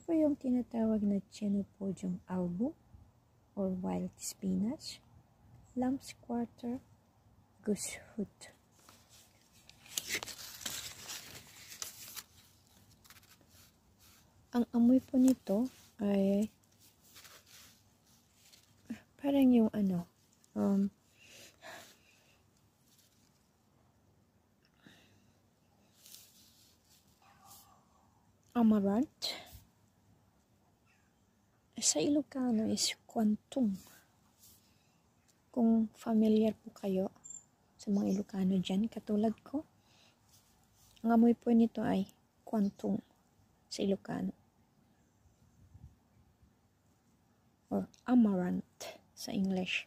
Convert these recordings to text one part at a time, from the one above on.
po yung tinatawag na Chenopodium album or wild spinach, lamb's quarter, goosefoot. Ang amoy po nito ay parang yung amaranth. Sa Ilocano is kwantong. Kung familiar po kayo sa mga Ilocano dyan, katulad ko, ang amoy po nito ay kwantong sa Ilocano. Or amaranth sa English.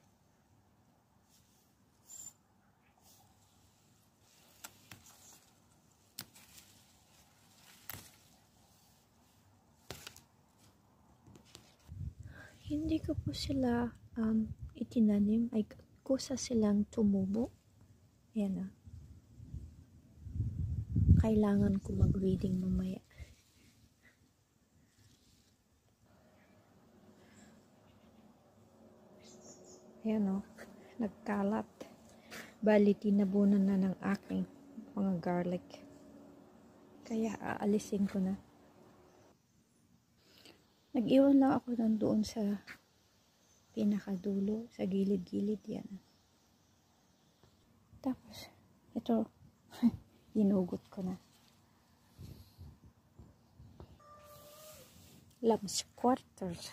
Hindi ko po sila itinanim, ay kusa silang tumubo. Ayan na. Kailangan ko mag-weeding mamaya. Ayan o, nagkalat. Bali, tinabunan na ng aking mga garlic. Kaya aalisin ko na. Nag-iwan lang ako doon sa pinakadulo, sa gilid-gilid yan. Tapos, ito, ginugot ko na. Lamb's quarters.